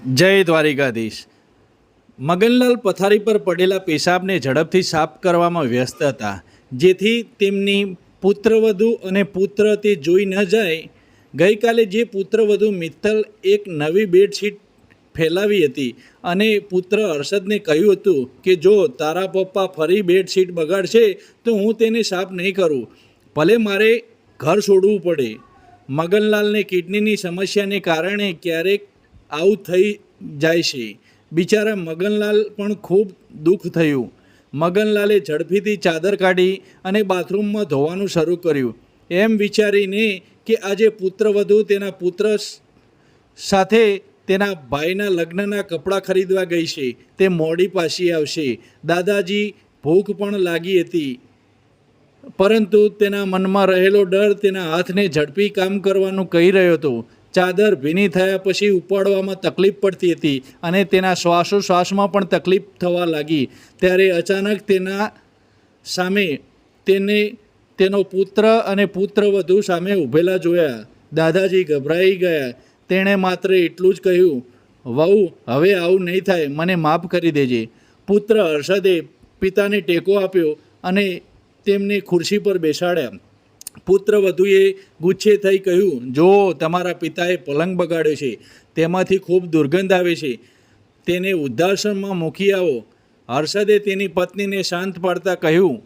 જય દ્વારિકાધીશ। મગનલાલ પથારી પર પડેલા પેશાબને ઝડપથી સાફ કરવામાં વ્યસ્ત હતા, જેથી તેમની પુત્રવધુ અને પુત્ર તે જોઈ ન જાય। ગઈકાલે જે પુત્રવધુ મિત્તલ એક નવી બેડશીટ ફેલાવી હતી અને પુત્ર હર્ષદને કહ્યું હતું કે જો તારા પપ્પા ફરી બેડશીટ બગાડશે તો હું તેને સાફ નહીં કરું, ભલે મારે ઘર છોડવું પડે। મગનલાલને કિડનીની સમસ્યાને કારણે ક્યારેક આવું થઈ જાય છે। બિચારા મગનલાલ પણ ખૂબ દુઃખ થયું। મગનલાલે ઝડપીથી ચાદર કાઢી અને બાથરૂમમાં ધોવાનું શરૂ કર્યું, એમ વિચારીને કે આજે પુત્રવધુ તેના પુત્ર સાથે તેના ભાઈના લગ્નના કપડાં ખરીદવા ગઈ છે, તે મોડી પાછી આવશે। દાદાજી ભૂખ પણ લાગી હતી, પરંતુ તેના મનમાં રહેલો ડર તેના હાથને ઝડપી કામ કરવાનું કહી રહ્યો હતો। ચાદર ભીની થયા પછી ઉપાડવામાં તકલીફ પડતી હતી અને તેના શ્વાસોશ્વાસમાં પણ તકલીફ થવા લાગી। ત્યારે અચાનક તેના સામે તેનો પુત્ર અને પુત્રવધુ સામે ઊભેલા જોયા। દાદાજી ગભરાઈ ગયા। તેણે માત્ર એટલું જ કહ્યું, વહુ, હવે આવું નહીં થાય, મને માફ કરી દેજે। પુત્ર હર્ષદે પિતાને ટેકો આપ્યો અને તેમને ખુરશી પર બેસાડ્યા। પુત્રવધુએ ગુસ્સે થઈ કહ્યું, જો તમારા પિતાએ પલંગ બગાડ્યો છે, તેમાંથી ખૂબ દુર્ગંધ આવે છે, તેને વૃદ્ધાશ્રમમાં મૂકી આવો। હર્ષદે તેની પત્નીને શાંત પાડતા કહ્યું,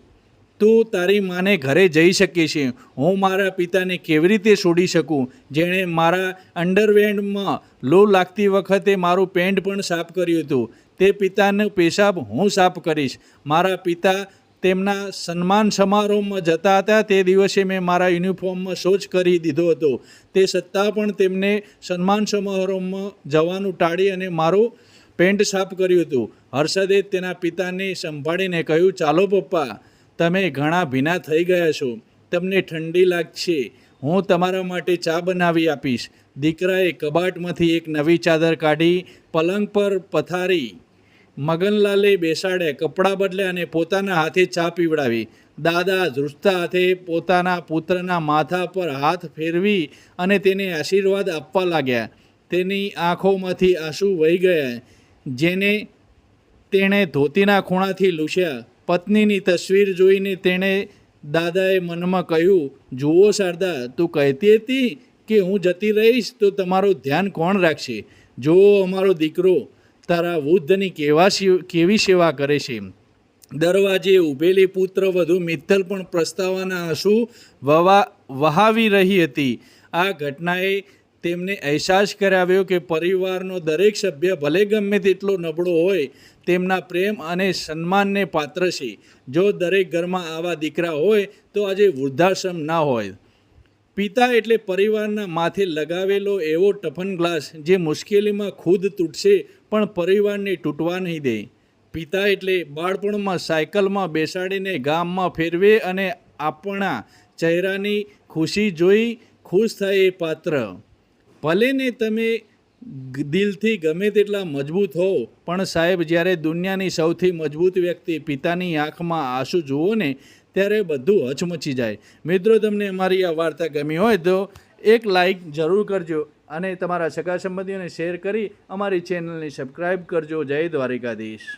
તું તારી માને ઘરે જઈ શકે છે, હું મારા પિતાને કેવી રીતે છોડી શકું, જેણે મારા અંડરવેરમાં લૂ લાગતી વખતે મારું પેન્ટ પણ સાફ કર્યું હતું। તે પિતાનો પેશાબ હું સાફ કરીશ। મારા પિતા તેમના સન્માન સમારોહમાં જતા હતા, તે દિવસે મેં મારા યુનિફોર્મમાં શૌચ કરી દીધો હતો, તે છતાં પણ તેમને સન્માન સમારોહમાં જવાનું ટાળી અને મારું પેન્ટ સાફ કર્યું હતું। હર્ષદે તેના પિતાને સંભાળીને કહ્યું, ચાલો પપ્પા, તમે ઘણા ભીના થઈ ગયા છો, તમને ઠંડી લાગશે, હું તમારા માટે ચા બનાવી આપીશ। દીકરાએ કબાટમાંથી એક નવી ચાદર કાઢી પલંગ પર પથારી મગનલાલે બેસાડ્યા, કપડાં બદલ્યા અને પોતાના હાથે ચા પીવડાવી। દાદા ધ્રુજતા હાથે પોતાના પુત્રના માથા પર હાથ ફેરવી અને તેને આશીર્વાદ આપવા લાગ્યા। તેની આંખોમાંથી આંસુ વહી ગયા, જેને તેણે ધોતીના ખૂણાથી લૂછ્યા। પત્નીની તસવીર જોઈને દાદાએ મનમાં કહ્યું, જુઓ શારદા, તું કહેતી હતી કે હું જતી રહીશ તો તમારું ધ્યાન કોણ રાખશે? જો અમારો દીકરો તારા વૃદ્ધની કેવી સેવા કરે છે। દરવાજે ઊભેલી પુત્રવધુ મિત્તલ પણ પસ્તાવાના આંસુ વહાવી રહી હતી। આ ઘટનાએ તેમને અહેસાસ કરાવ્યો કે પરિવારનો દરેક સભ્ય ભલે ગમે તેટલો નબળો હોય, તેમના પ્રેમ અને સન્માનને પાત્ર છે। જો દરેક ઘરમાં આવા દીકરા હોય તો આજે વૃદ્ધાશ્રમ ના હોય। પિતા એટલે પરિવારના માથે લગાવેલો એવો ટફન ગ્લાસ જે મુશ્કેલીમાં ખુદ તૂટશે પણ પરિવારને તૂટવા નહીં દે। પિતા એટલે બાળપણમાં સાયકલમાં બેસાડીને ગામમાં ફેરવે અને આપણા ચહેરાની ખુશી જોઈ ખુશ થાય એ પાત્ર। ભલે ને તમે દિલથી ગમે તેટલા મજબૂત હો, પણ સાહેબ, જ્યારે દુનિયાની સૌથી મજબૂત વ્યક્તિ પિતાની આંખમાં આંસુ જુઓ ને, ત્યારે બધું હચમચી જાય। મિત્રો, તમને અમારી આ વાર્તા ગમી હોય તો એક લાઈક જરૂર કરજો અને તમારા સગા સંબંધીઓને શેર કરી અમારી ચેનલને સબસ્ક્રાઈબ કરજો। જય દ્વારિકાધીશ।